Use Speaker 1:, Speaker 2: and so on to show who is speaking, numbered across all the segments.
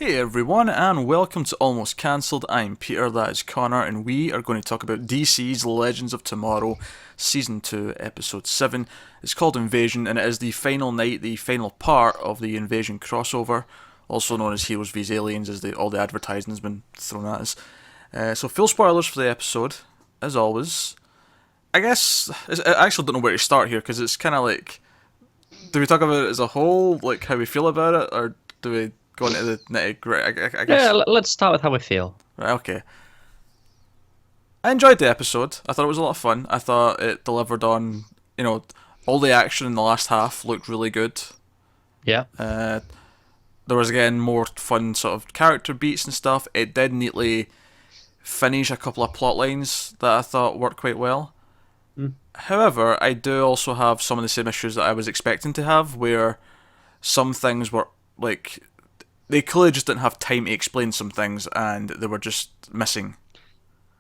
Speaker 1: Hey everyone, and welcome to Almost Cancelled. I'm Peter, that is Connor, and we are going to talk about DC's Legends of Tomorrow, Season 2, Episode 7. It's called Invasion, and it is the final night, the final part of the Invasion crossover, also known as Heroes vs Aliens, as all the advertising has been thrown at us. So full spoilers for the episode, as always. I guess, I actually don't know where to start here, because it's kind of like, do we talk about it as a whole, like how we feel about it, or do we go into the nitty-gritty? I guess.
Speaker 2: Yeah, let's start with how we feel.
Speaker 1: Right, okay. I enjoyed the episode. I thought it was a lot of fun. I thought it delivered on, all the action in the last half looked really good.
Speaker 2: Yeah.
Speaker 1: There was, again, more fun sort of character beats and stuff. It did neatly finish a couple of plot lines that I thought worked quite well. However, I do also have some of the same issues that I was expecting to have, where some things were, like, they clearly just didn't have time to explain some things, and they were just missing.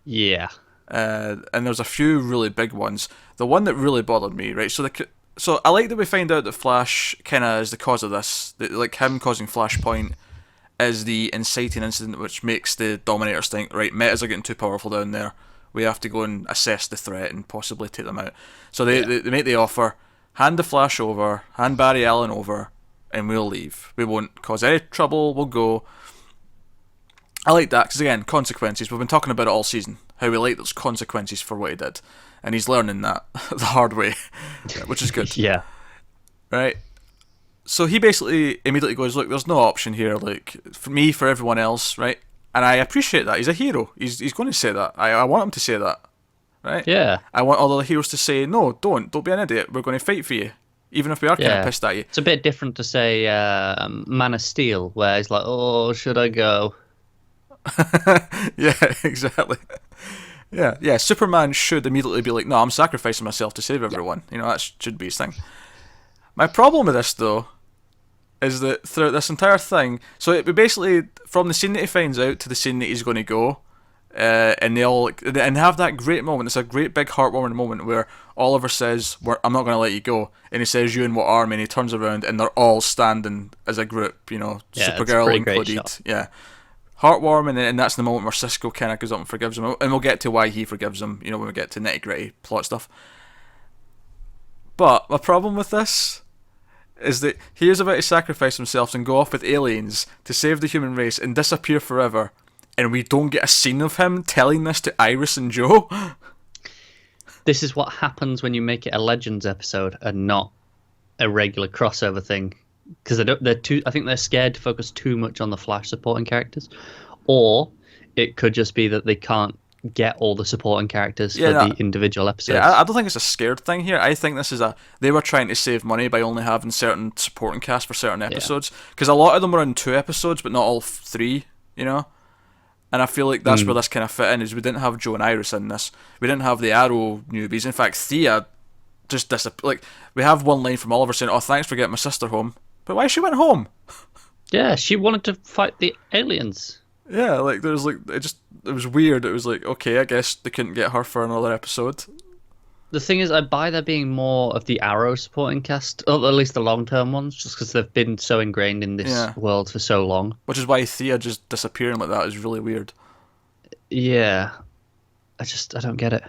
Speaker 2: Yeah.
Speaker 1: And there's a few really big ones. The one that really bothered me, right? So I like that we find out that Flash kind of is the cause of this. That, like, him causing Flashpoint is the inciting incident which makes the Dominators think, right, metas are getting too powerful down there. We have to go and assess the threat and possibly take them out. So they make the offer, hand the Flash over, hand Barry Allen over, and we'll leave. We won't cause any trouble, we'll go. I like that, because again, consequences. We've been talking about it all season, how we like those consequences for what he did. And he's learning that the hard way, which is good.
Speaker 2: Yeah.
Speaker 1: Right? So he basically immediately goes, look, there's no option here, like, for me, for everyone else, right? And I appreciate that. He's a hero. He's going to say that. I want him to say that. Right?
Speaker 2: Yeah.
Speaker 1: I want all the heroes to say, no, don't be an idiot. We're going to fight for you. Even if we are kind of pissed at you.
Speaker 2: It's a bit different to say Man of Steel, where he's like, oh, should I go?
Speaker 1: Yeah, exactly. Yeah. Superman should immediately be like, no, I'm sacrificing myself to save everyone. That should be his thing. My problem with this, though, is that throughout this entire thing, so it basically, from the scene that he finds out to the scene that he's going to go, and they all and have that great moment. It's a great big heartwarming moment where Oliver says, "I'm not going to let you go," and he says, "You and what army?" And he turns around and they're all standing as a group. Supergirl included. Yeah, heartwarming, and that's the moment where Cisco kind of goes up and forgives him, and we'll get to why he forgives him. When we get to nitty gritty plot stuff. But my problem with this is that he is about to sacrifice himself and go off with aliens to save the human race and disappear forever, and we don't get a scene of him telling this to Iris and Joe.
Speaker 2: This is what happens when you make it a Legends episode and not a regular crossover thing, because I think they're scared to focus too much on the Flash supporting characters, or it could just be that they can't get all the supporting characters for the individual episodes.
Speaker 1: Yeah, I don't think it's a scared thing here. I think this is they were trying to save money by only having certain supporting cast for certain episodes, because a lot of them were in 2 episodes, but not all 3. And I feel like that's where this kind of fit in, is we didn't have Joe and Iris in this. We didn't have the Arrow newbies. In fact, Thea just disappeared. Like, we have one line from Oliver saying, "Oh, thanks for getting my sister home." But why she went home?
Speaker 2: Yeah, she wanted to fight the aliens.
Speaker 1: Yeah, like, there's like, it was weird. It was like, okay, I guess they couldn't get her for another episode.
Speaker 2: The thing is, I buy there being more of the Arrow supporting cast, or at least the long-term ones, just because they've been so ingrained in this world for so long.
Speaker 1: Which is why Thea just disappearing like that is really weird.
Speaker 2: Yeah. I don't get it.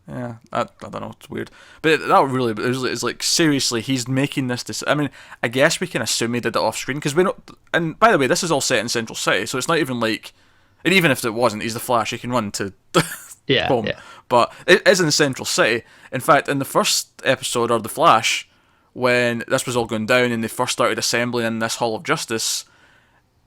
Speaker 1: Yeah, I don't know, it's weird. But it's like, seriously, he's making this I mean, I guess we can assume he did it off-screen, because we know, and by the way, this is all set in Central City, so it's not even like, and even if it wasn't, he's the Flash, he can run to home.
Speaker 2: Yeah.
Speaker 1: But it is in Central City. In fact, in the first episode, or The Flash, when this was all going down and they first started assembling in this Hall of Justice,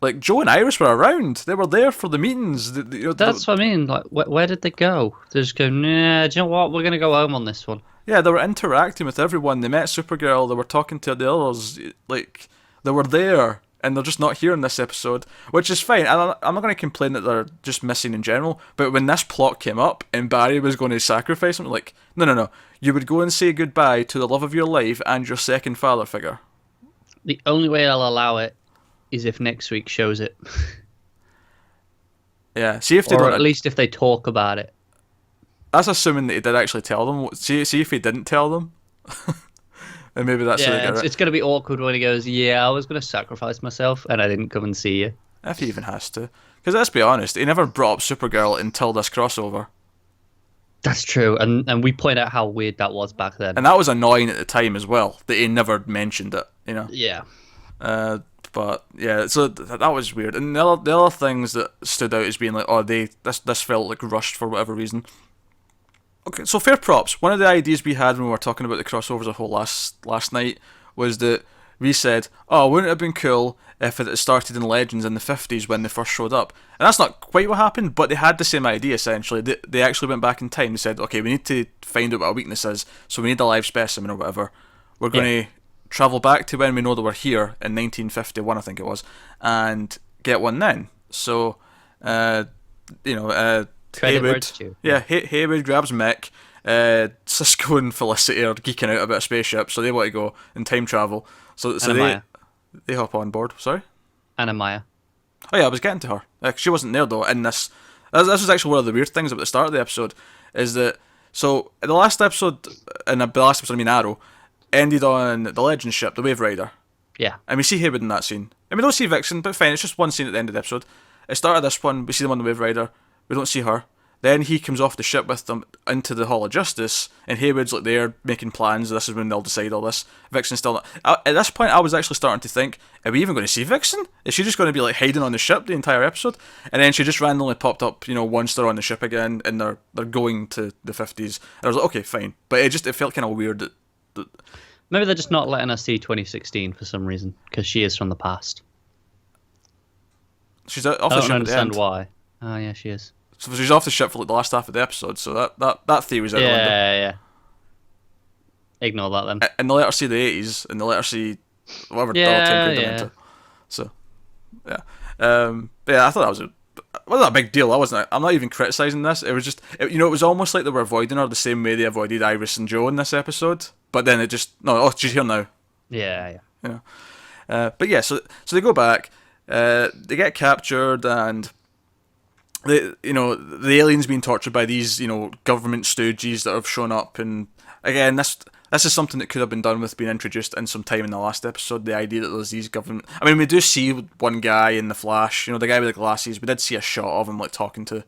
Speaker 1: like, Joe and Iris were around. They were there for the meetings.
Speaker 2: That's what I mean. Like, where did they go? They just go, nah, do you know what? We're going to go home on this one.
Speaker 1: Yeah, they were interacting with everyone. They met Supergirl. They were talking to the others. Like, they were there, and they're just not here in this episode, which is fine. I'm not going to complain that they're just missing in general, but when this plot came up and Barry was going to sacrifice him, like, no. You would go and say goodbye to the love of your life and your second father figure.
Speaker 2: The only way I'll allow it is if next week shows it.
Speaker 1: Yeah, see if they
Speaker 2: or
Speaker 1: don't.
Speaker 2: At least if they talk about it.
Speaker 1: That's assuming that he did actually tell them. See if he didn't tell them. And maybe that's
Speaker 2: it's going to be awkward when he goes, "Yeah, I was going to sacrifice myself, and I didn't come and see you."
Speaker 1: If he even has to. Because let's be honest, he never brought up Supergirl until this crossover.
Speaker 2: That's true, and we point out how weird that was back then.
Speaker 1: And that was annoying at the time as well, that he never mentioned it, you know?
Speaker 2: Yeah.
Speaker 1: But yeah, so that was weird. And the other things that stood out as being like, oh, this felt like rushed for whatever reason. Okay, so fair props. One of the ideas we had when we were talking about the crossovers a whole last night was that we said, oh, wouldn't it have been cool if it had started in Legends in the 50s when they first showed up? And that's not quite what happened, but they had the same idea essentially. They actually went back in time and said, okay, we need to find out what our weakness is, so we need a live specimen or whatever. We're going to travel back to when we know that we're here in 1951, I think it was, and get one then. So, Haywood, Haywood grabs Mick. Cisco and Felicity are geeking out about a spaceship, so they want to go and time travel. So they hop on board. Sorry?
Speaker 2: Anna Maya.
Speaker 1: Oh yeah, I was getting to her. She wasn't there though in this. This was actually one of the weird things about the start of the episode, is that, so in the last episode, Arrow, ended on the Legends ship, the Wave Rider.
Speaker 2: Yeah.
Speaker 1: And we see Haywood in that scene. And we don't see Vixen, but fine, it's just one scene at the end of the episode. At the start of this one, we see them on the Wave Rider. We don't see her. Then he comes off the ship with them into the Hall of Justice, and Haywood's like there making plans. This is when they'll decide all this. Vixen's still not. At this point, I was actually starting to think, are we even going to see Vixen? Is she just going to be like hiding on the ship the entire episode? And then she just randomly popped up, once they're on the ship again, and they're going to the 50s. And I was like, okay, fine. But it felt kind of weird that
Speaker 2: maybe they're just not letting us see 2016 for some reason, because she is from the past.
Speaker 1: She's off the ship at the end.
Speaker 2: I don't understand why. Oh yeah, she is.
Speaker 1: So she's off the ship for like the last half of the episode, so that theory's out the window.
Speaker 2: Yeah. Ignore that then.
Speaker 1: And they let her see the 80s, and they let her see whatever time period they're into. So, yeah. But yeah, I thought it wasn't a big deal. I'm not even criticising this. It was just, it was almost like they were avoiding her the same way they avoided Iris and Joe in this episode. But then she's here now.
Speaker 2: Yeah.
Speaker 1: But yeah, so they go back, they get captured, and the aliens being tortured by these government stooges that have shown up. And again, this is something that could have been done with being introduced in some time in the last episode. The idea that there's these government, I mean, we do see one guy in the Flash, the guy with the glasses. We did see a shot of him like talking to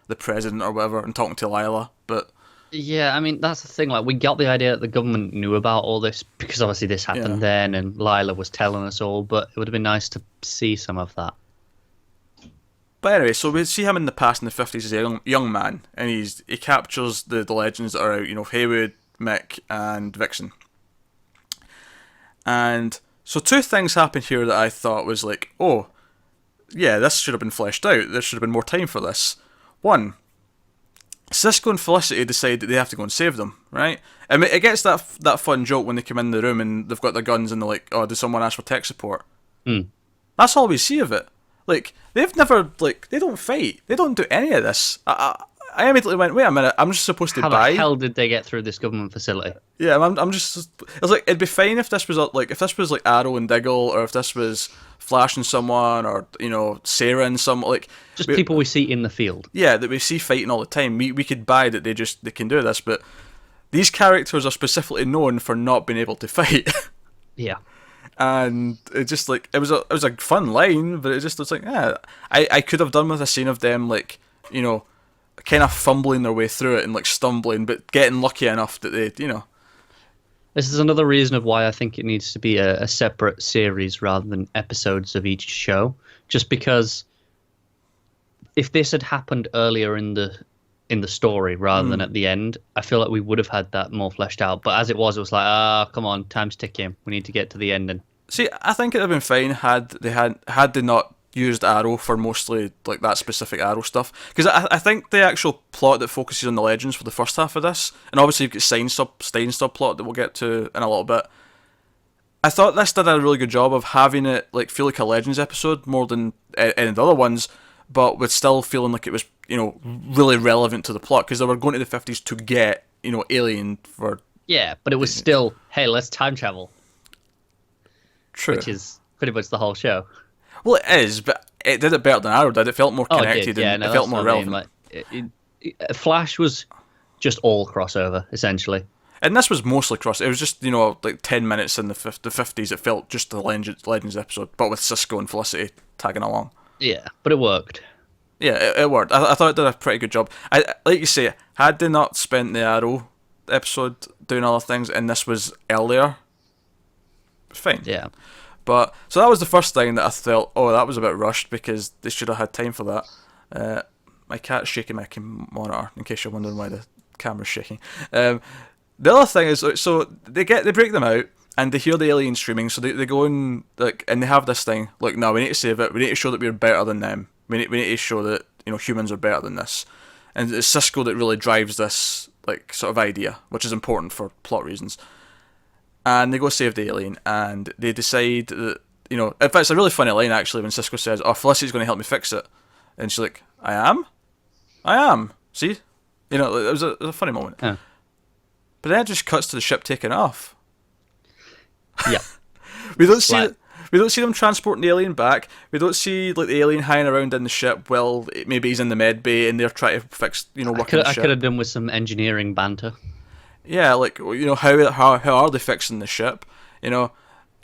Speaker 1: the president or whatever, and talking to Lila. But
Speaker 2: yeah, I mean, that's the thing. Like, we got the idea that the government knew about all this because obviously this happened then, and Lila was telling us all. But it would have been nice to see some of that.
Speaker 1: But anyway, so we see him in the past in the 50s as a young man, and he captures the legends that are out, Haywood, Mick, and Vixen. And so two things happen here that I thought was like, oh, yeah, this should have been fleshed out. There should have been more time for this. One, Cisco and Felicity decide that they have to go and save them, right? I mean, it gets that fun joke when they come in the room and they've got their guns and they're like, oh, does someone ask for tech support? That's all we see of it. Like, they've never, they don't fight. They don't do any of this. I immediately went, wait a minute, I'm just supposed to buy.
Speaker 2: How the hell did they get through this government facility?
Speaker 1: Yeah, I'm just. It was like, it'd be fine if this was like Arrow and Diggle, or if this was Flash and someone, or Sarah and some
Speaker 2: just people we see in the field.
Speaker 1: Yeah, that we see fighting all the time. We could buy that they can do this, but these characters are specifically known for not being able to fight.
Speaker 2: Yeah.
Speaker 1: And it just it was a fun line, but it just was like, I could have done with a scene of them kind of fumbling their way through it and stumbling, but getting lucky enough that they
Speaker 2: This is another reason of why I think it needs to be a separate series rather than episodes of each show. Just because if this had happened earlier in the story rather than at the end, I feel like we would have had that more fleshed out. But as it was like, come on, time's ticking. We need to get to the ending.
Speaker 1: See, I think it'd have been fine had they not used Arrow for mostly that specific Arrow stuff. Because I think the actual plot that focuses on the Legends for the first half of this, and obviously you've got Stein's subplot that we'll get to in a little bit. I thought this did a really good job of having it feel like a Legends episode more than any of the other ones, but with still feeling like it was really relevant to the plot, because they were going to the 50s to get Alien for.
Speaker 2: Yeah, but it was still, hey, let's time travel.
Speaker 1: True.
Speaker 2: Which is pretty much the whole show.
Speaker 1: Well, it is, but it did it better than Arrow did. It felt more connected and it felt more relevant.
Speaker 2: Flash was just all crossover, essentially.
Speaker 1: And this was mostly cross. It was just 10 minutes in the 50s. It felt just the Legends episode, but with Cisco and Felicity tagging along.
Speaker 2: Yeah, but it worked.
Speaker 1: Yeah, it worked. I thought it did a pretty good job. Like you say, had they not spent the Arrow episode doing other things, and this was earlier, fine.
Speaker 2: Yeah.
Speaker 1: But so that was the first thing that I felt, oh, that was a bit rushed because they should have had time for that. My cat's shaking my monitor, in case you're wondering why the camera's shaking. The other thing is, so they break them out and they hear the alien screaming, so they go in and they have this thing. Look, no, we need to save it. We need to show that we're better than them. We need to show that humans are better than this. And it's Cisco that really drives this sort of idea, which is important for plot reasons. And they go save the alien, and they decide that in fact it's a really funny line actually when Cisco says, "Oh, Felicity's going to help me fix it," and she's like, "I am. See, it was a funny moment."
Speaker 2: Yeah.
Speaker 1: But then it just cuts to the ship taking off.
Speaker 2: Yeah.
Speaker 1: We don't see them transporting the alien back. We don't see the alien hanging around in the ship. Well, maybe he's in the med bay and they're trying to fix working the ship.
Speaker 2: I could have done with some engineering banter.
Speaker 1: Yeah, how are they fixing the ship? Even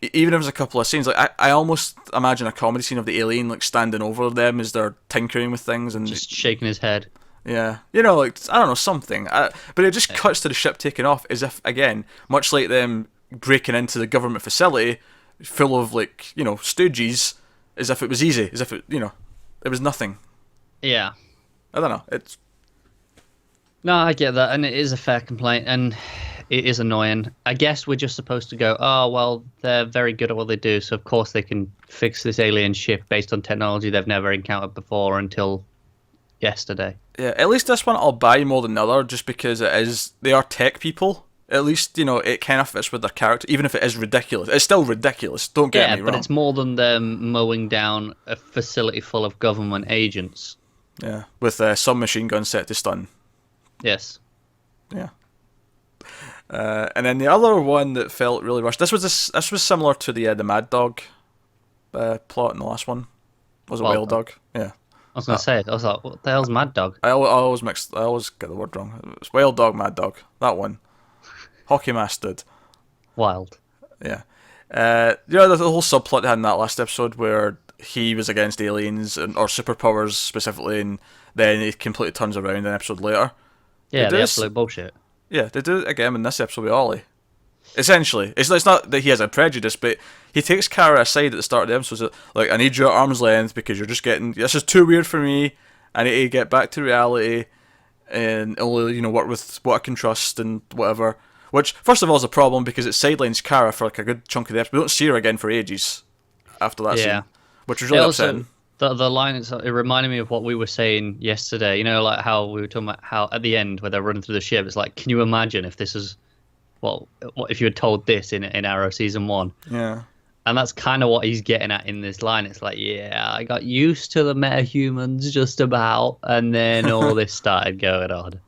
Speaker 1: if there's a couple of scenes, I almost imagine a comedy scene of the alien standing over them as they're tinkering with things and
Speaker 2: just shaking his head.
Speaker 1: Yeah, I don't know, something. But it just cuts to the ship taking off as if, again, much like them breaking into the government facility full of stooges, as if it was easy, as if it was nothing.
Speaker 2: Yeah.
Speaker 1: I don't know. It's
Speaker 2: No, I get that, and it is a fair complaint, and it is annoying. I guess we're just supposed to go, oh, well, they're very good at what they do, so of course they can fix this alien ship based on technology they've never encountered before until yesterday.
Speaker 1: Yeah, at least this one I'll buy more than the other, just because they are tech people. At least, it kind of fits with their character, even if it is ridiculous. It's still ridiculous, don't get me wrong.
Speaker 2: Yeah, but it's more than them mowing down a facility full of government agents.
Speaker 1: Yeah, with some machine guns set to stun.
Speaker 2: Yes.
Speaker 1: Yeah. And then the other one that felt really rushed. This was similar to the Mad Dog plot in the last one. Was it Wild Dog? Yeah.
Speaker 2: I was gonna say. I was like, what the hell's Mad Dog?
Speaker 1: I always get the word wrong. It's Wild Dog, Mad Dog. That one. Hockey mask dude.
Speaker 2: Wild.
Speaker 1: Yeah. The whole subplot they had in that last episode where he was against aliens or superpowers specifically, and then he completely turns around an episode later.
Speaker 2: Yeah, the absolute bullshit.
Speaker 1: Yeah, they do it again in this episode with Ollie. Essentially, it's not that he has a prejudice, but he takes Kara aside at the start of the episode. So, like, I need you at arm's length because you're just getting. This is too weird for me. I need to get back to reality and only work with what I can trust and whatever. Which, first of all, is a problem because it sidelines Kara for a good chunk of the episode. We don't see her again for ages after that scene, which was really upsetting.
Speaker 2: The line, it reminded me of what we were saying yesterday. Like how we were talking about how at the end where they're running through the ship, it's like, can you imagine if this is, what if you had told this in Arrow season 1?
Speaker 1: Yeah.
Speaker 2: And that's kind of what he's getting at in this line. It's like, yeah, I got used to the metahumans just about, and then all this started going on.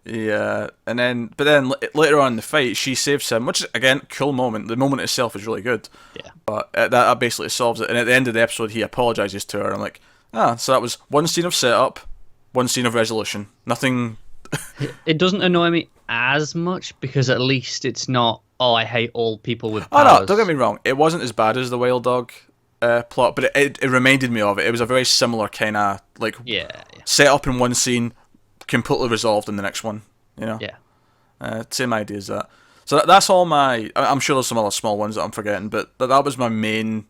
Speaker 1: Yeah, but then later on in the fight, she saves him, which is, again, cool moment. The moment itself is really good.
Speaker 2: Yeah.
Speaker 1: But that basically solves it. And at the end of the episode, he apologises to her. I'm like, so that was one scene of setup, one scene of resolution. Nothing.
Speaker 2: It doesn't annoy me as much because at least it's not, oh, I hate all people with powers.
Speaker 1: Oh, no, don't get me wrong. It wasn't as bad as the Wild Dog plot, but it reminded me of it. It was a very similar kind of, set up in one scene, completely resolved in the next one,
Speaker 2: Yeah.
Speaker 1: Same idea as that. So that's all I'm sure there's some other small ones that I'm forgetting, but that was my main.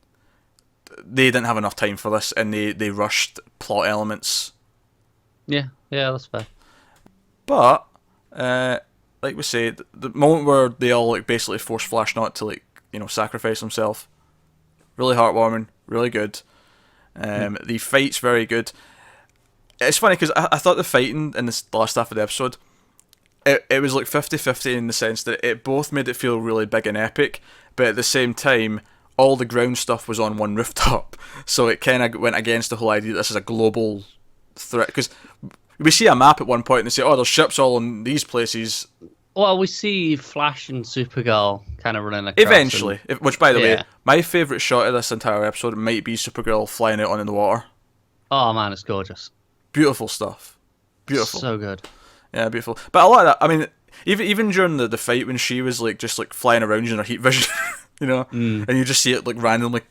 Speaker 1: They didn't have enough time for this, and they rushed plot elements.
Speaker 2: Yeah, that's fair.
Speaker 1: But, like we said, the moment where they all basically force Flash not to sacrifice himself, really heartwarming, really good. The fight's very good. It's funny because I thought the fighting in this last half of the episode, it was like 50-50 in the sense that it both made it feel really big and epic, but at the same time, all the ground stuff was on one rooftop, so it kind of went against the whole idea that this is a global threat. Because we see a map at one point and they say, oh, there's ships all in these places.
Speaker 2: Well, we see Flash and Supergirl kind of running across.
Speaker 1: Eventually, which, by the way, my favourite shot of this entire episode might be Supergirl flying out on the water.
Speaker 2: Oh man, it's gorgeous.
Speaker 1: Beautiful stuff. Beautiful.
Speaker 2: So good.
Speaker 1: Yeah, beautiful. But a lot of that, I mean, even during the fight when she was just flying around using her heat vision, and you just see it randomly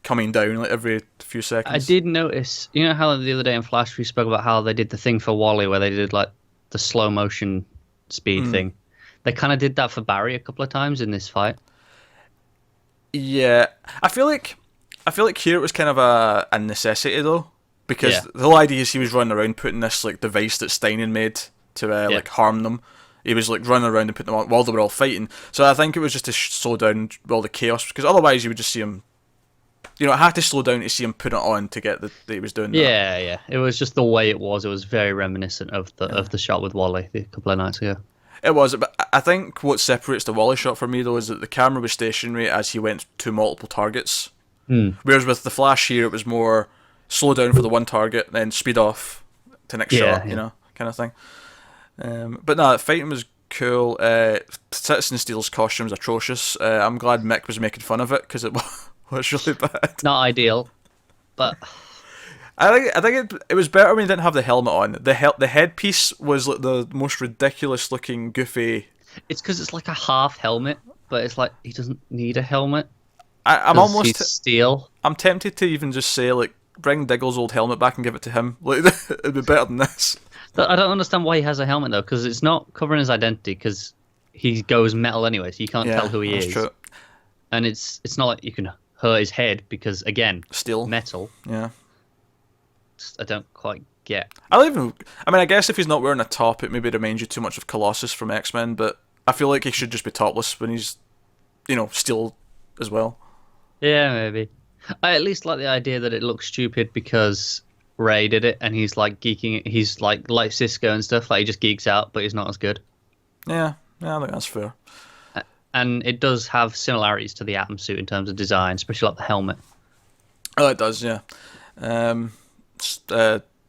Speaker 1: coming down like every few
Speaker 2: I
Speaker 1: seconds.
Speaker 2: did notice, you know how the other day in Flash we spoke about how they did the thing for Wally where they did like the slow motion speed thing. They kind of did that for Barry a couple of times in this fight.
Speaker 1: Yeah, I feel like here it was kind of a necessity though, because
Speaker 2: Yeah.
Speaker 1: the whole idea is he was running around putting this like device that Steinen made to like harm them. He was like running around and putting them on while they were all fighting. So I think it was just to slow down all the chaos, because otherwise you would just see him. You know, it had to slow down to see him put it on to get that he was doing that.
Speaker 2: Yeah. It was just the way it was. It was very reminiscent of the shot with Wally a couple of nights ago.
Speaker 1: It was, but I think what separates the Wally shot for me though is that the camera was stationary as he went to multiple targets. Whereas with the Flash here, it was more slow down for the one target, then speed off to next shot, you know, kind of thing. But no, the fighting was cool. Citizen Steel's costume's atrocious. I'm glad Mick was making fun of it because it was really bad.
Speaker 2: Not ideal, but
Speaker 1: I think it was better when he didn't have the helmet on. The headpiece was like the most ridiculous looking, goofy.
Speaker 2: it's because it's like a half helmet, but it's like he doesn't need a helmet.
Speaker 1: I'm almost
Speaker 2: He's steel.
Speaker 1: I'm tempted to even just say like bring Diggle's old helmet back and give it to him. Like it'd be better than this.
Speaker 2: I don't understand why he has a helmet though, because it's not covering his identity. Because he goes metal anyway, so you can't tell who he
Speaker 1: that's
Speaker 2: is.
Speaker 1: True.
Speaker 2: And it's not like you can hurt his head because again,
Speaker 1: Steel.
Speaker 2: metal.
Speaker 1: Yeah.
Speaker 2: I don't quite get.
Speaker 1: I mean, I guess if he's not wearing a top, it maybe reminds you too much of Colossus from X-Men. But I feel like he should just be topless when he's, steel as well.
Speaker 2: Yeah, maybe. I at least like the idea that it looks stupid because Ray did it, and he's like geeking. He's like Cisco and stuff. Like he just geeks out, but he's not as good.
Speaker 1: Yeah, I think that's fair.
Speaker 2: And it does have similarities to the Atom suit in terms of design, especially like the helmet.
Speaker 1: Oh, it does, yeah.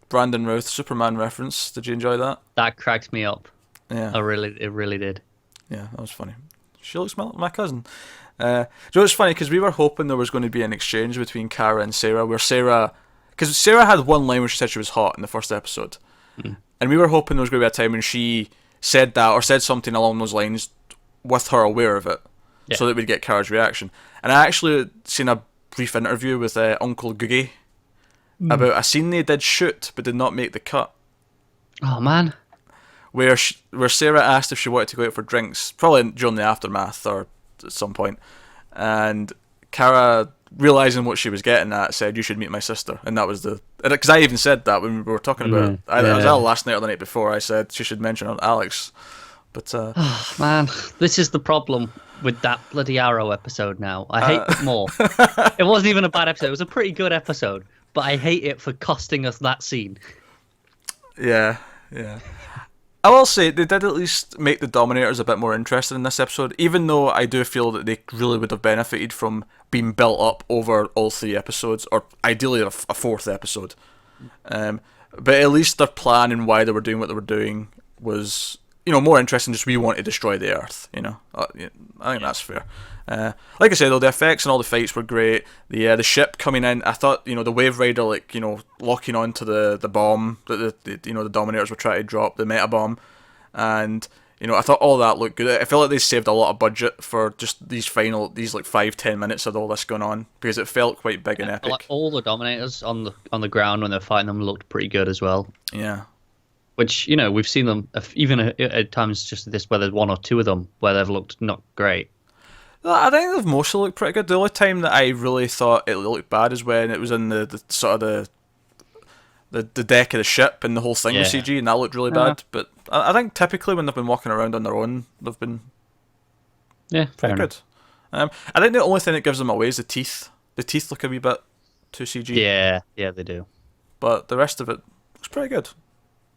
Speaker 1: Brandon Routh Superman reference. Did you enjoy that?
Speaker 2: That cracked me up.
Speaker 1: Yeah,
Speaker 2: It really did.
Speaker 1: Yeah, that was funny. She looks like my cousin. It's funny because we were hoping there was going to be an exchange between Kara and Sarah, because Sarah had one line where she said she was hot in the first episode, and we were hoping there was going to be a time when she said that or said something along those lines with her aware of it, so that we'd get Kara's reaction. And I actually seen a brief interview with Uncle Googie about a scene they did shoot but did not make the cut.
Speaker 2: Oh man.
Speaker 1: Where Sarah asked if she wanted to go out for drinks, probably during the aftermath or at some point, and Kara, realising what she was getting at, said, "You should meet my sister," and that was because I even said that when we were talking about it. I was out last night or the night before. I said she should mention Alex, but
Speaker 2: man, this is the problem with that bloody Arrow episode. Now I hate it more. It wasn't even a bad episode; it was a pretty good episode, but I hate it for costing us that scene.
Speaker 1: Yeah. I will say they did at least make the Dominators a bit more interesting in this episode, even though I do feel that they really would have benefited from being built up over all 3 episodes, or ideally a 4th episode. But at least their plan and why they were doing what they were doing was, more interesting. Just we want to destroy the Earth. I think that's fair. Like I said though, the effects and all the fights were great. The ship coming in, I thought the Wave Rider locking onto the bomb that the Dominators were trying to drop, the meta bomb, and I thought all that looked good. I feel like they saved a lot of budget for just these like 5-10 minutes of all this going on, because it felt quite big and epic.
Speaker 2: Like all the Dominators on the ground when they're fighting them looked pretty good as well.
Speaker 1: Yeah.
Speaker 2: Which we've seen them even at times just this where there's 1 or 2 of them where they've looked not great.
Speaker 1: I think they've mostly looked pretty good. The only time that I really thought it looked bad is when it was in the sort of the deck of the ship and the whole thing was CG, and that looked really bad. But I think typically when they've been walking around on their own, they've been
Speaker 2: fair
Speaker 1: good. I think the only thing that gives them away is the teeth. The teeth look a wee bit too CG.
Speaker 2: Yeah, they do.
Speaker 1: But the rest of it looks pretty good.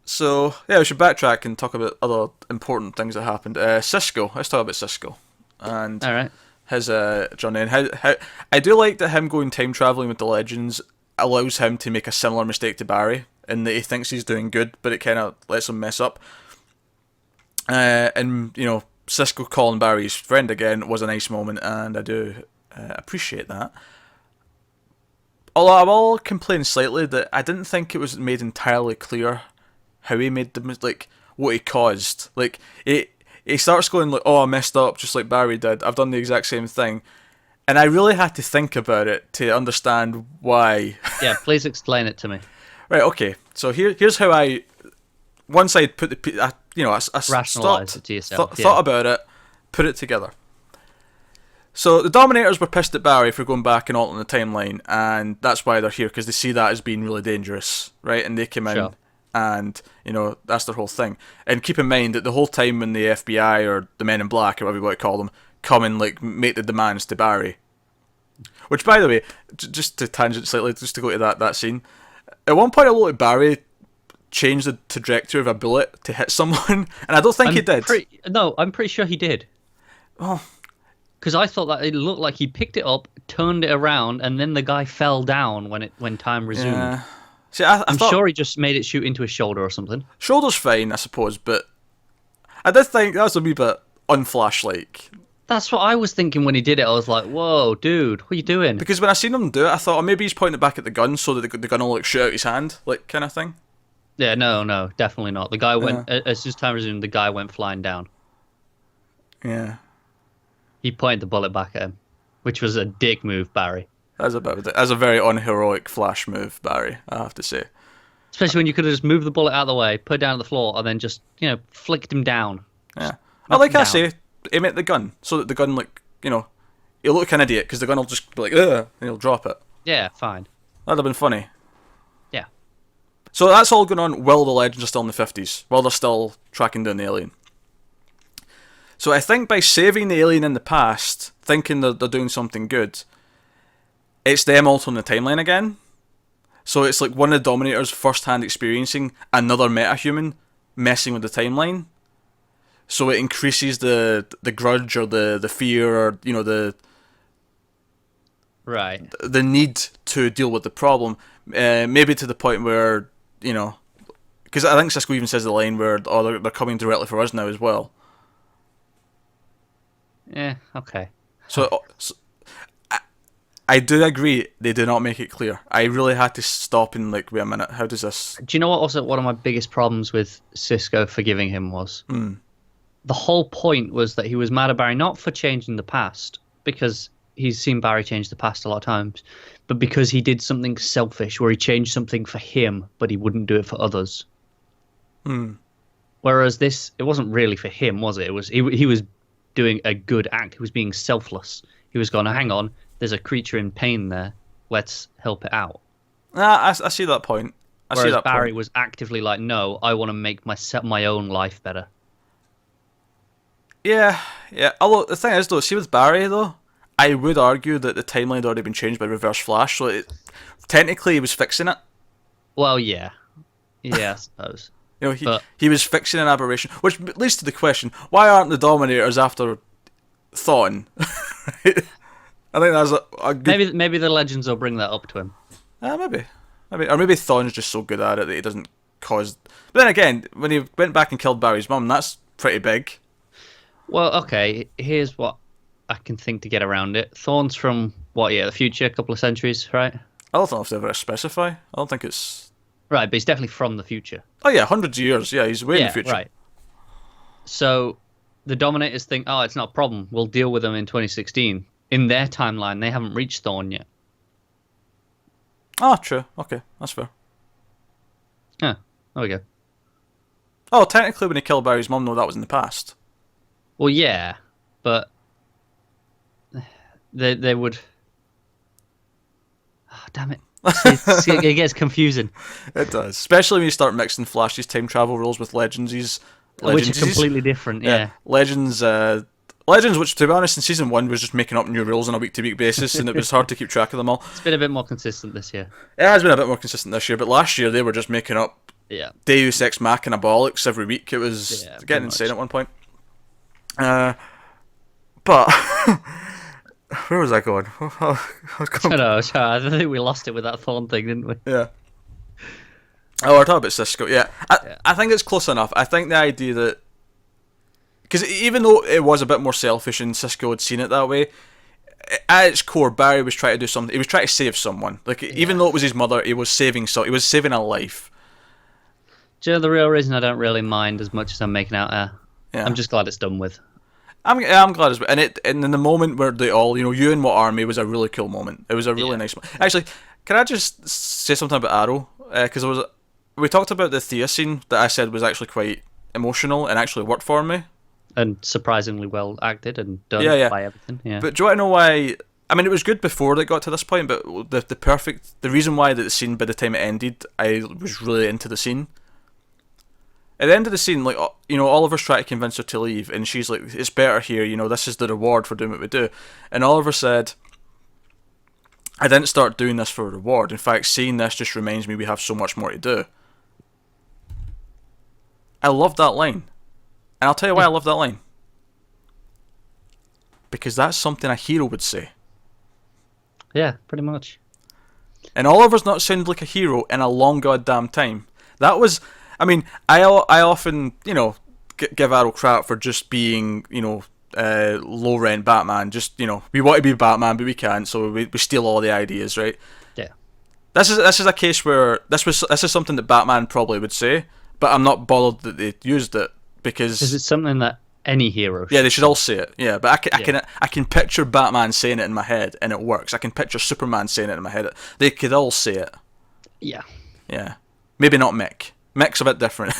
Speaker 1: So we should backtrack and talk about other important things that happened. Cisco. Let's talk about Cisco. And
Speaker 2: all right.
Speaker 1: His journey, and how I do like that him going time traveling with the Legends allows him to make a similar mistake to Barry, in that he thinks he's doing good, but it kind of lets him mess up. And Cisco calling Barry his friend again was a nice moment, and I do appreciate that. Although I will complain slightly that I didn't think it was made entirely clear how he made what he caused. He starts going like, "Oh, I messed up," just like Barry did. I've done the exact same thing, And I really had to think about it to understand why.
Speaker 2: Yeah, please explain it to me.
Speaker 1: Right, okay. So here's how once I put I
Speaker 2: Rationalize
Speaker 1: stopped,
Speaker 2: it to yourself.
Speaker 1: thought about it, put it together. So the Dominators were pissed at Barry for going back and altering the timeline, and that's why they're here, because they see that as being really dangerous, right? And they came in,
Speaker 2: Sure.
Speaker 1: and that's their whole thing. And keep in mind that the whole time when the FBI or the Men in Black, or whatever you want to call them, come and like make the demands to Barry. Which, by the way, just to tangent slightly, just to go to that scene. At one point, I looked at Barry change the trajectory of a bullet to hit someone, and I don't think he did.
Speaker 2: No, I'm pretty sure he did.
Speaker 1: Oh.
Speaker 2: Because I thought that it looked like he picked it up, turned it around, and then the guy fell down when time resumed.
Speaker 1: Yeah. See, I'm
Speaker 2: sure he just made it shoot into his shoulder or something.
Speaker 1: Shoulder's fine, I suppose, but I did think that was a wee bit unflash-like.
Speaker 2: That's what I was thinking when he did it. I was like, whoa, dude, what are you doing?
Speaker 1: Because when I seen him do it, I thought, oh, maybe he's pointing it back at the gun so that the gun will like shoot out his hand, like kind of thing.
Speaker 2: Yeah, no, definitely not. The guy went, as soon as time resumed, the guy went flying down.
Speaker 1: Yeah.
Speaker 2: He pointed the bullet back at him, which was a dick move, Barry.
Speaker 1: That's a very unheroic Flash move, Barry, I have to say.
Speaker 2: Especially when you could have just moved the bullet out of the way, put it down on the floor, and then just, flicked him down.
Speaker 1: Yeah. Like I say, aim at the gun, so that the gun, like, he'll look like an idiot, because the gun will just be like, ugh, and he'll drop it.
Speaker 2: Yeah, fine.
Speaker 1: That'd have been funny.
Speaker 2: Yeah.
Speaker 1: So that's all going on while the Legends are still in the 50s, while they're still tracking down the alien. So I think by saving the alien in the past, thinking that they're doing something good, it's them altering the timeline again. So it's like one of the Dominators first-hand experiencing another metahuman messing with the timeline. So it increases the grudge or the fear or the need to deal with the problem. Maybe to the point where because I think Cisco even says the line where they're coming directly for us now as well.
Speaker 2: Yeah, okay.
Speaker 1: So I do agree they do not make it clear. I really had to stop and like, wait a minute, how does this...
Speaker 2: Do you know what also one of my biggest problems with Cisco forgiving him was? The whole point was that he was mad at Barry, not for changing the past, because he's seen Barry change the past a lot of times, but because he did something selfish where he changed something for him, but he wouldn't do it for others. Whereas this, it wasn't really for him, was it? It was he was doing a good act. He was being selfless. He was going, hang on, there's a creature in pain there. Let's help it out.
Speaker 1: I see that point.
Speaker 2: Whereas Barry was actively like, no, I want to make my own life better.
Speaker 1: Yeah. Although the thing is, though, see with Barry, though, I would argue that the timeline had already been changed by Reverse Flash, so technically he was fixing it.
Speaker 2: Well, yeah, I suppose.
Speaker 1: He was fixing an aberration, which leads to the question: why aren't the Dominators after Thawne? I think that's a good...
Speaker 2: Maybe the Legends will bring that up to him.
Speaker 1: Maybe, or maybe Thawne's just so good at it that he doesn't cause. But then again, when he went back and killed Barry's mum, that's pretty big.
Speaker 2: Well, okay. Here's what I can think to get around it. Thawne's from the future, a couple of centuries, right?
Speaker 1: I don't know if they ever specify. I don't think it's
Speaker 2: right, but he's definitely from the future.
Speaker 1: Oh yeah, hundreds of years. Yeah, he's way in the future.
Speaker 2: Right. So the Dominators think, oh, it's not a problem. We'll deal with them in 2016. In their timeline, they haven't reached Thawne yet.
Speaker 1: Oh, true. Okay, that's fair.
Speaker 2: Yeah, there we go.
Speaker 1: Oh, technically, when he killed Barry's mum, though, that was in the past.
Speaker 2: Well, yeah, but they would... Oh, damn it. It gets confusing.
Speaker 1: It does. Especially when you start mixing Flash's time travel rules with Legends.
Speaker 2: Which are completely different, yeah.
Speaker 1: Legends, which, to be honest, in Season 1 was just making up new rules on a week-to-week basis, and it was hard to keep track of them all.
Speaker 2: It's been a bit more consistent this year.
Speaker 1: It has been a bit more consistent this year, but last year they were just making up Deus Ex Machina bollocks every week. It was getting insane at one point. But... where was I going?
Speaker 2: I don't know. I think we lost it with that Thawne thing, didn't we?
Speaker 1: Yeah. Oh, we're talking about Cisco. Yeah. I think it's close enough. I think the idea that... Because even though it was a bit more selfish and Cisco had seen it that way, at its core, Barry was trying to do something. He was trying to save someone. Even though it was his mother, he was saving a life.
Speaker 2: Do you know the real reason I don't really mind as much as I'm making out there?
Speaker 1: Yeah.
Speaker 2: I'm just glad it's done with.
Speaker 1: I'm glad as well. And in the moment where they all, you in what army was a really cool moment. It was a really nice moment. Actually, can I just say something about Arrow? Because we talked about the Thea scene that I said was actually quite emotional and actually worked for me.
Speaker 2: And surprisingly well acted and done by everything. Yeah.
Speaker 1: But do you want to know why? I mean, it was good before they got to this point, but the reason why the scene by the time it ended, I was really into the scene. At the end of the scene, like, Oliver's trying to convince her to leave, and she's like, "It's better here. This is the reward for doing what we do." And Oliver said, "I didn't start doing this for a reward. In fact, seeing this just reminds me we have so much more to do." I love that line. And I'll tell you why I love that line. Because that's something a hero would say.
Speaker 2: Yeah, pretty much.
Speaker 1: And Oliver's not sounded like a hero in a long goddamn time. That was... I mean, I often, give Arrow crap for just being, low-rent Batman. Just, we want to be Batman, but we can't, so we steal all the ideas, right?
Speaker 2: Yeah.
Speaker 1: This is a case where... This is something that Batman probably would say, but I'm not bothered that they used it. Because
Speaker 2: it's something that any hero should
Speaker 1: they should all say it. Yeah, but I can picture Batman saying it in my head, and it works. I can picture Superman saying it in my head. They could all say it.
Speaker 2: Yeah.
Speaker 1: Yeah. Maybe not Mick. Mick's a bit different.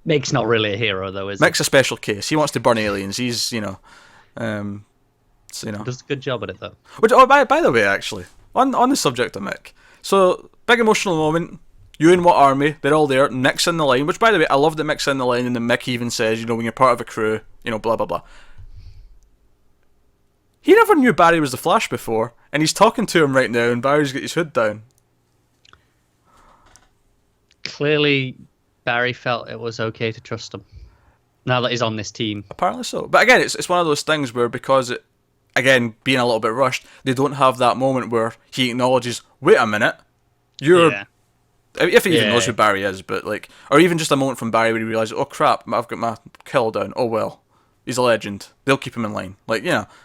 Speaker 2: Mick's not really a hero, though, is
Speaker 1: Mick's a special case. He wants to burn aliens. He's, Does
Speaker 2: a good job at it, though.
Speaker 1: Which, by the way, actually, on the subject of Mick, so big emotional moment. You in what army? They're all there. Mick's in the line, which, by the way, I love that Mick's in the line, and then Mick even says, when you're part of a crew, blah, blah, blah. He never knew Barry was the Flash before, and he's talking to him right now, and Barry's got his hood down.
Speaker 2: Clearly, Barry felt it was okay to trust him, now that he's on this team.
Speaker 1: Apparently so. But again, it's one of those things where, because it, again, being a little bit rushed, they don't have that moment where he acknowledges, wait a minute, you're... Yeah. If he even knows who Barry is, but or even just a moment from Barry where he realises, oh crap, I've got my kill down. Oh well, he's a legend. They'll keep him in line.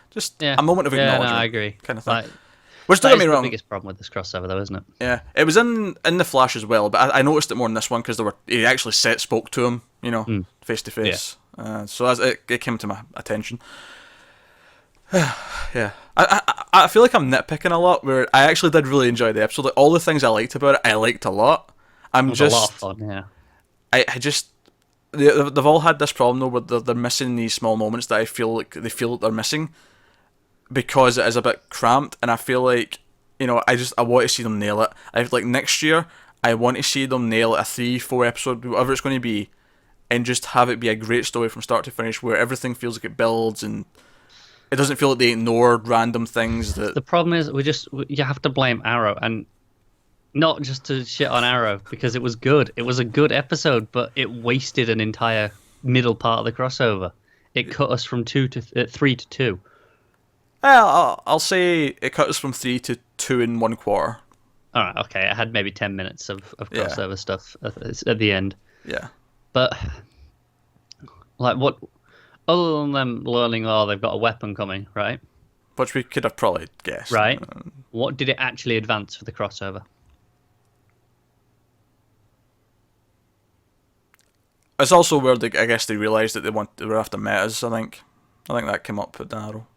Speaker 1: Just a moment of acknowledgement. Yeah, no,
Speaker 2: I agree.
Speaker 1: Kind of thing. Which don't get me wrong.
Speaker 2: The biggest problem with this crossover, though, isn't it?
Speaker 1: Yeah, it was in the Flash as well, but I noticed it more in this one because he actually spoke to him, face to face. So as it came to my attention. Yeah, I feel like I'm nitpicking a lot. Where I actually did really enjoy the episode. All the things I liked about it, I liked a lot.
Speaker 2: It was a lot of fun. Yeah.
Speaker 1: I just they've all had this problem though, where they're missing these small moments that I feel like they're missing because it is a bit cramped, and I feel like I want to see them nail it. Next year, I want to see them nail a 3-4 episode, whatever it's going to be, and just have it be a great story from start to finish, where everything feels like it builds and. It doesn't feel like they ignored random things that...
Speaker 2: The problem is, you have to blame Arrow, and not just to shit on Arrow, because it was good. It was a good episode, but it wasted an entire middle part of the crossover. It cut us from 3 to 2.
Speaker 1: I'll say it cut us from 3 to 2 1/4.
Speaker 2: Alright, okay. I had maybe 10 minutes of crossover stuff at the end.
Speaker 1: Yeah.
Speaker 2: But, what... Other than them learning, they've got a weapon coming, right?
Speaker 1: Which we could have probably guessed.
Speaker 2: Right. What did it actually advance for the crossover?
Speaker 1: It's also where I guess they realised that they were after metas, I think. I think that came up with Arrow.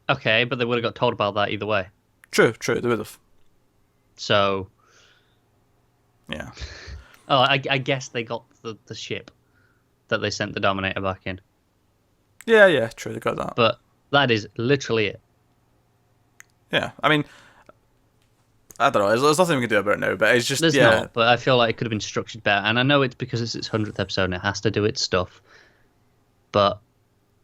Speaker 2: Okay, but they would have got told about that either way.
Speaker 1: True, they would have.
Speaker 2: So...
Speaker 1: Yeah.
Speaker 2: I guess they got the ship that they sent the Dominator back in.
Speaker 1: Yeah, true, they got that.
Speaker 2: But that is literally it.
Speaker 1: Yeah, I mean, I don't know, there's nothing we can do about it now, but it's just,
Speaker 2: There's not, but I feel like it could have been structured better, and I know it's because it's its 100th episode and it has to do its stuff, but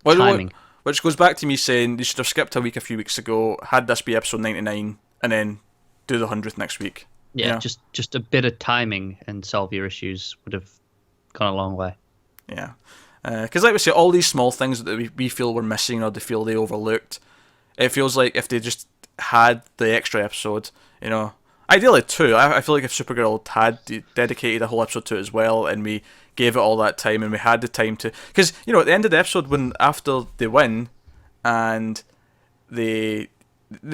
Speaker 2: timing.
Speaker 1: Which goes back to me saying they should have skipped a week a few weeks ago, had this be episode 99, and then do the 100th next week.
Speaker 2: Yeah, just a bit of timing and solve your issues would have gone a long way.
Speaker 1: Yeah. Because like we say, all these small things that we feel were missing or they feel they overlooked, it feels like if they just had the extra episode, ideally 2. I feel like if Supergirl had dedicated a whole episode to it as well, and we gave it all that time, and we had the time to... Because, at the end of the episode, after they win, and they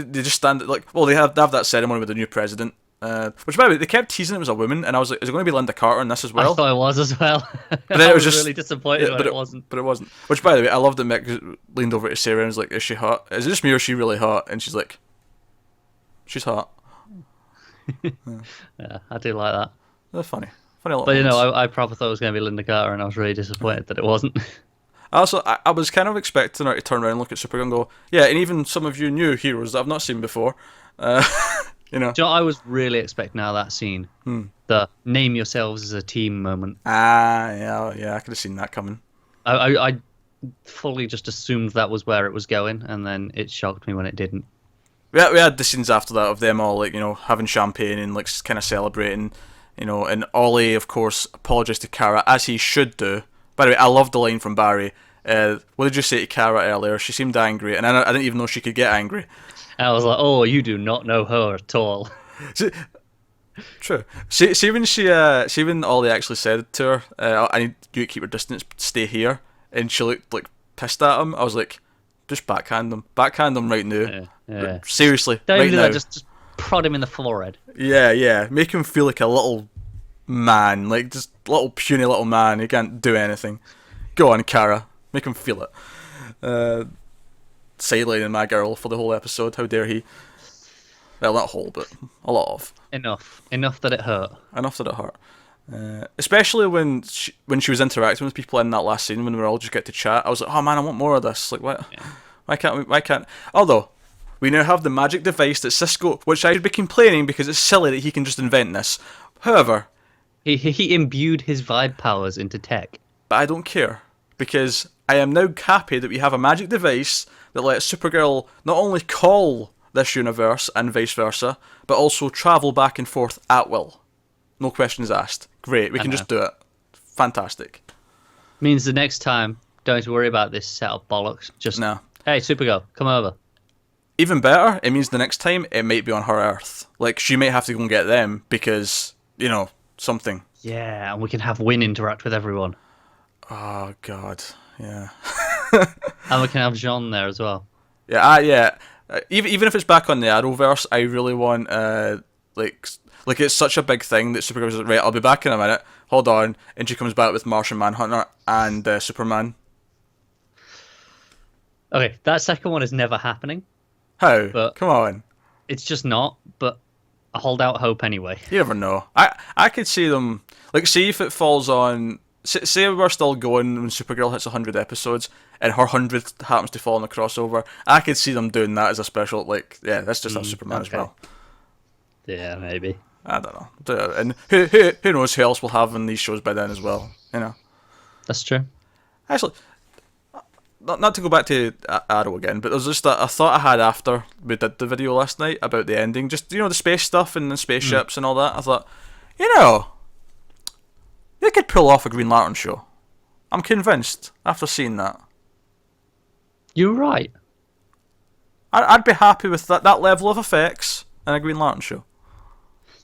Speaker 1: just stand... they have that ceremony with the new president, Which, by the way, they kept teasing it was a woman, and I was like, is it going to be Linda Carter in this as well?
Speaker 2: I thought it was as well.
Speaker 1: But then
Speaker 2: I
Speaker 1: it was
Speaker 2: was
Speaker 1: just
Speaker 2: really disappointed when it wasn't.
Speaker 1: But it wasn't. Which, by the way, I loved that Mick leaned over to Sarah and was like, is she hot? Is it just me or is she really hot? And she's like, she's hot.
Speaker 2: Yeah, I do like that.
Speaker 1: That's funny. Funny little
Speaker 2: But you know,
Speaker 1: moments.
Speaker 2: I probably thought it was going to be Linda Carter, and I was really disappointed that it wasn't.
Speaker 1: Also, I was kind of expecting her to turn around and look at Supergirl and go, yeah, and even some of you new heroes that I've not seen before. You know.
Speaker 2: Do you know what I was really expecting out of that scene? The name yourselves as a team moment.
Speaker 1: Yeah, I could have seen that coming.
Speaker 2: I fully just assumed that was where it was going, and then it shocked me when it didn't.
Speaker 1: We had the scenes after that of them all, like, you know, having champagne and, like, kind of celebrating, you know, and Ollie, of course, apologised to Kara, as he should do. By the way, I loved the line from Barry. What did you say to Kara earlier? She seemed angry, and I didn't even know she could get angry.
Speaker 2: And I was like, oh, you do not know her at all.
Speaker 1: True. See when Ollie actually said to her, I need you to keep your distance, stay here, and she looked, like, pissed at him. I was like, just backhand him right now.
Speaker 2: Yeah.
Speaker 1: Seriously,
Speaker 2: Don't
Speaker 1: right
Speaker 2: even do
Speaker 1: now.
Speaker 2: that, just prod him in the forehead.
Speaker 1: Yeah. Make him feel like a little man, like just little puny little man. He can't do anything. Go on, Kara. Make him feel it. Sidelining my girl for the whole episode. How dare he? Well, not whole, but a lot of.
Speaker 2: Enough that it hurt.
Speaker 1: Enough that it hurt. Especially when she was interacting with people in that last scene when we were all just get to chat. I was like, oh man, I want more of this. Like, what? Yeah. Why can't? Although we now have the magic device that Cisco, which I should be complaining because it's silly that he can just invent this. However,
Speaker 2: he imbued his vibe powers into tech.
Speaker 1: But I don't care because I am now happy that we have a magic device that lets Supergirl not only call this universe and vice versa, but also travel back and forth at will. No questions asked. Great, we can just do it. Fantastic.
Speaker 2: Means the next time, don't have to worry about this set of bollocks. Just,
Speaker 1: no.
Speaker 2: Hey, Supergirl, come over.
Speaker 1: Even better, it means the next time it might be on her Earth. Like, she might have to go and get them because, you know, something.
Speaker 2: Yeah, and we can have Win interact with everyone.
Speaker 1: Oh, God. Yeah.
Speaker 2: And we can have Jean there as well.
Speaker 1: Yeah. Even if it's back on the Arrowverse, I really want, like it's such a big thing that Supergirl's like, right, I'll be back in a minute. Hold on. And she comes back with Martian Manhunter and Superman.
Speaker 2: Okay, that second one is never happening.
Speaker 1: How?
Speaker 2: But
Speaker 1: come on.
Speaker 2: It's just not, but I hold out hope anyway.
Speaker 1: You never know. I could see them, like, see if it falls on, say we're still going when Supergirl hits 100 episodes and her 100th happens to fall on the crossover. I could see them doing that as a special, like, yeah, that's just have Superman as well.
Speaker 2: Yeah, maybe.
Speaker 1: I don't know. And who knows who else we'll have in these shows by then as well, you know.
Speaker 2: That's true.
Speaker 1: Actually, not to go back to Arrow again, but there's just a thought I had after we did the video last night about the ending. Just, you know, the space stuff and the spaceships and all that. I thought, you know, they could pull off a Green Lantern show. I'm convinced after seeing that.
Speaker 2: You're right.
Speaker 1: I'd be happy with that level of effects and a Green Lantern show.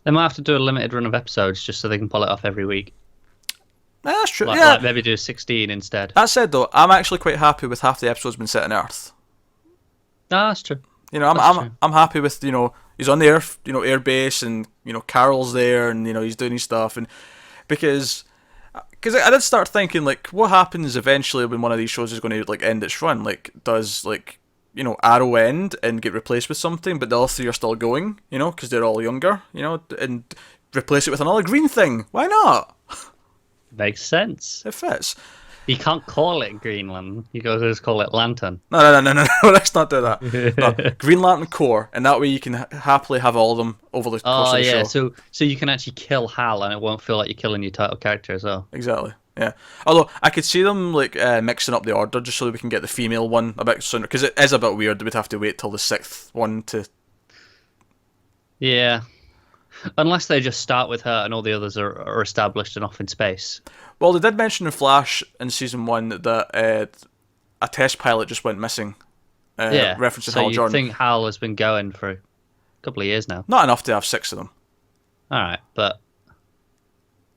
Speaker 2: They might have to do a limited run of episodes just so they can pull it off every week.
Speaker 1: Yeah, that's true.
Speaker 2: Like maybe do 16 instead.
Speaker 1: That said, though, I'm actually quite happy with half the episodes being set on Earth.
Speaker 2: No, that's true.
Speaker 1: You know, I'm happy with, you know, he's on the Earth, you know, air base, and, you know, Carol's there, and, you know, he's doing his stuff, and because I did start thinking, like, what happens eventually when one of these shows is going to, like, end its run? Like, does, like, you know, Arrow end and get replaced with something, but the other three are still going, you know, because they're all younger, you know, and replace it with another green thing? Why not?
Speaker 2: Makes sense.
Speaker 1: It fits.
Speaker 2: You can't call it Greenland. You gotta just call it Lantern.
Speaker 1: No, let's not do that. No, Green Lantern Corps, and that way you can happily have all of them over the course of the show.
Speaker 2: So you can actually kill Hal, and it won't feel like you're killing your title character as well.
Speaker 1: Exactly. Yeah. Although I could see them like mixing up the order just so that we can get the female one a bit sooner, because it is a bit weird that we'd have to wait till the 6th one to.
Speaker 2: Yeah. Unless they just start with her and all the others are established and off in space.
Speaker 1: Well, they did mention in Flash in season 1 that a test pilot just went missing. Referencing Hal Jordan.
Speaker 2: So you think Hal has been going for a couple of years now?
Speaker 1: Not enough to have 6 of them.
Speaker 2: Alright, but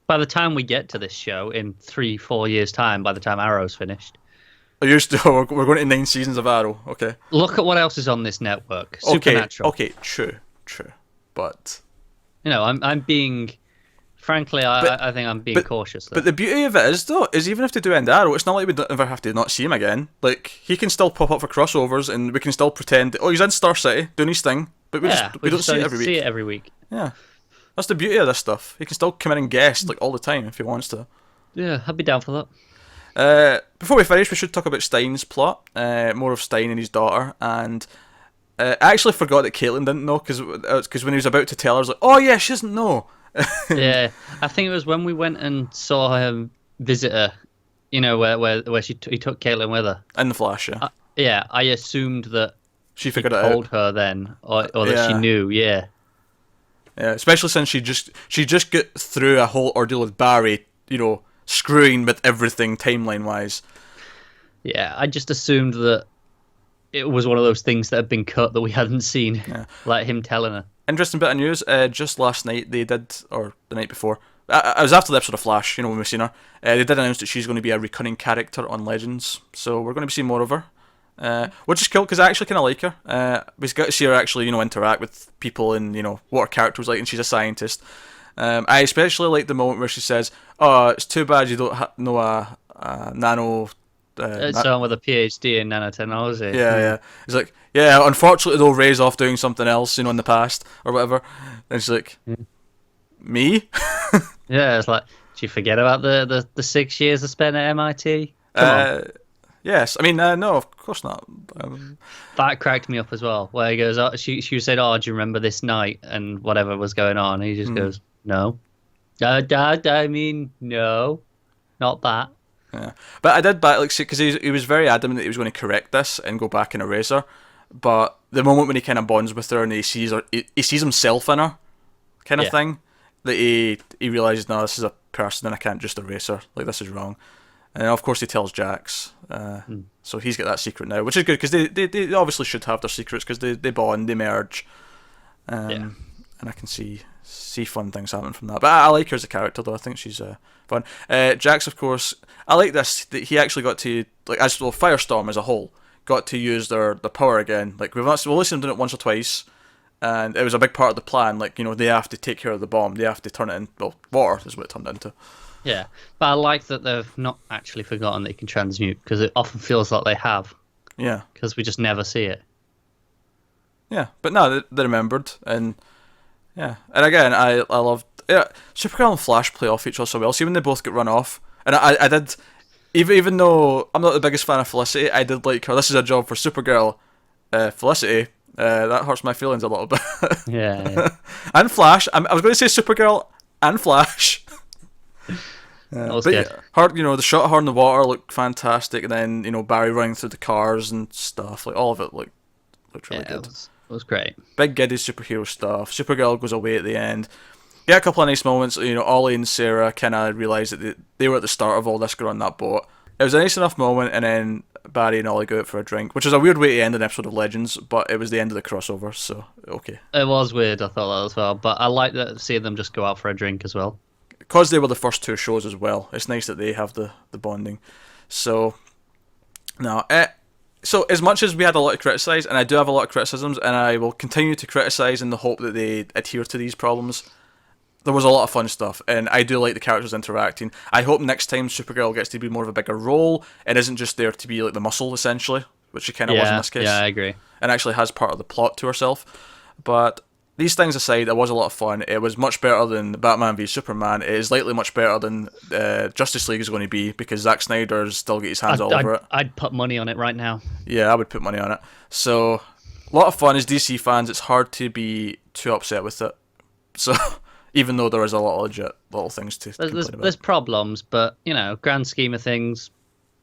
Speaker 2: by the time we get to this show in 3-4 years' time, by the time Arrow's finished.
Speaker 1: We're going to 9 seasons of Arrow, okay.
Speaker 2: Look at what else is on this network. Supernatural.
Speaker 1: Okay, true. But...
Speaker 2: I'm being, frankly,
Speaker 1: But
Speaker 2: I think I'm being
Speaker 1: but
Speaker 2: cautious
Speaker 1: but
Speaker 2: there.
Speaker 1: the beauty of it is though is even if they do end Arrow, it's not like we don't ever have to not see him again. Like he can still pop up for crossovers, and we can still pretend he's in Star City doing his thing, but
Speaker 2: Yeah,
Speaker 1: we
Speaker 2: we
Speaker 1: don't
Speaker 2: just
Speaker 1: see
Speaker 2: don't
Speaker 1: it
Speaker 2: need to
Speaker 1: every
Speaker 2: see
Speaker 1: week.
Speaker 2: it every week.
Speaker 1: Yeah, that's the beauty of this stuff. He can still come in and guest like all the time if he wants to.
Speaker 2: Yeah, I'd be down for that.
Speaker 1: Before we finish, we should talk about Stein's plot. More of Stein and his daughter. And I actually forgot that Caitlin didn't know because when he was about to tell her, I was like, oh yeah, she doesn't know.
Speaker 2: Yeah, I think it was when we went and saw him visit her. Where he took Caitlin with her.
Speaker 1: In the Flash, yeah.
Speaker 2: Yeah, I assumed that
Speaker 1: She
Speaker 2: he
Speaker 1: figured it
Speaker 2: told
Speaker 1: out.
Speaker 2: her then, or that she
Speaker 1: Yeah.
Speaker 2: knew. Yeah,
Speaker 1: Yeah, especially since she just got through a whole ordeal with Barry, screwing with everything timeline wise.
Speaker 2: yeah. I just assumed that it was one of those things that had been cut that we hadn't seen,
Speaker 1: Yeah.
Speaker 2: like him telling her.
Speaker 1: Interesting bit of news. Just last night they did, or the night before. It was after the episode of Flash, when we seen her. They did announce that she's going to be a recurring character on Legends, so we're going to be seeing more of her. Which is cool because I actually kind of like her. We get to see her actually, interact with people and what her character was like, and she's a scientist. I especially like the moment where she says, "Oh, it's too bad you don't know a nano."
Speaker 2: It's someone with a PhD in nanotechnology.
Speaker 1: Yeah. He's like, yeah, unfortunately they'll raise off doing something else, in the past or whatever. And she's like, me?
Speaker 2: Yeah, it's like, do you forget about the 6 years I spent at MIT? Come on.
Speaker 1: Yes. I mean, no, of course not.
Speaker 2: That cracked me up as well. Where he goes, oh, she said, "Oh, do you remember this night and whatever was going on?" And he just goes, "No, Dad. I mean, no, not that."
Speaker 1: Yeah, but I did back because he was very adamant that he was going to correct this and go back and erase her. But the moment when he kind of bonds with her and he sees her, he sees himself in her, kind of
Speaker 2: Yeah.
Speaker 1: thing, that he realizes, no, this is a person and I can't just erase her. Like this is wrong. And of course he tells Jax, so he's got that secret now, which is good because they obviously should have their secrets because they bond, they merge, and I can see fun things happening from that. But I like her as a character though. I think she's fun. Jax, of course, I like this that he actually got to as well. Firestorm as a whole got to use their power again. Like we've only seen them do it once or twice, and it was a big part of the plan. Like they have to take care of the bomb. They have to turn it in. Well, water is what it turned into.
Speaker 2: Yeah, but I like that they've not actually forgotten that you can transmute because it often feels like they have.
Speaker 1: Yeah.
Speaker 2: Because we just never see it.
Speaker 1: Yeah, but no, they remembered, and yeah, and again, I loved Supergirl and Flash play off each other so well. See when they both get run off, and I did, even though I'm not the biggest fan of Felicity, I did like her. This is a job for Supergirl, Felicity. That hurts my feelings a little bit.
Speaker 2: Yeah.
Speaker 1: And Flash. I was going to say Supergirl and Flash.
Speaker 2: That was
Speaker 1: But
Speaker 2: good.
Speaker 1: yeah, her, the shot of her in the water looked fantastic, and then Barry running through the cars and stuff, like all of it looked really
Speaker 2: Yeah,
Speaker 1: good.
Speaker 2: it was great.
Speaker 1: Big giddy superhero stuff. Supergirl goes away at the end. Yeah, a couple of nice moments. Ollie and Sarah kind of realised that they were at the start of all this going on that boat. It was a nice enough moment, and then Barry and Ollie go out for a drink, which is a weird way to end an episode of Legends, but it was the end of the crossover, so okay.
Speaker 2: It was weird, I thought that as well. But I like that seeing them just go out for a drink as well.
Speaker 1: Because they were the first two shows as well, it's nice that they have the bonding. So, no, so as much as we had a lot to criticise, and I do have a lot of criticisms, and I will continue to criticise in the hope that they adhere to these problems, there was a lot of fun stuff, and I do like the characters interacting. I hope next time Supergirl gets to be more of a bigger role, and isn't just there to be like the muscle, essentially, which she kind of was in this case.
Speaker 2: Yeah, I agree.
Speaker 1: And actually has part of the plot to herself. But these things aside, it was a lot of fun. It was much better than Batman v Superman. It is likely much better than Justice League is going to be, because Zack Snyder's still got his hands all over it.
Speaker 2: I'd put money on it right now.
Speaker 1: Yeah, I would put money on it. So, a lot of fun. As DC fans, it's hard to be too upset with it. So, even though there is a lot of legit little things to complain about.
Speaker 2: There's problems, but, grand scheme of things,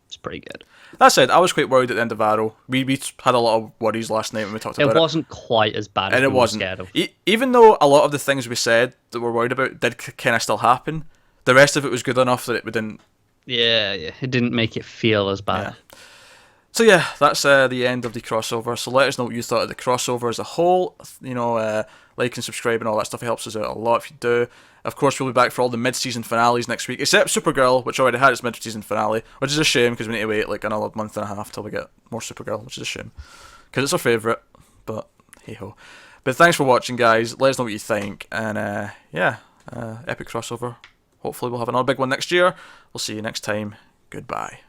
Speaker 2: it's pretty good.
Speaker 1: That said, I was quite worried at the end of Arrow. We had a lot of worries last night when we talked about it.
Speaker 2: It wasn't quite as bad as
Speaker 1: And it
Speaker 2: we
Speaker 1: wasn't.
Speaker 2: were scared of.
Speaker 1: Even though a lot of the things we said that we're worried about did kind of still happen, the rest of it was good enough that it didn't.
Speaker 2: Yeah, it didn't make it feel as bad.
Speaker 1: Yeah. So yeah, that's the end of the crossover. So let us know what you thought of the crossover as a whole. Like and subscribe and all that stuff. It helps us out a lot if you do. Of course, we'll be back for all the mid-season finales next week, except Supergirl, which already had its mid-season finale, which is a shame because we need to wait like another month and a half till we get more Supergirl, which is a shame because it's our favourite. But hey ho. But thanks for watching, guys. Let us know what you think. And yeah, epic crossover. Hopefully we'll have another big one next year. We'll see you next time. Goodbye.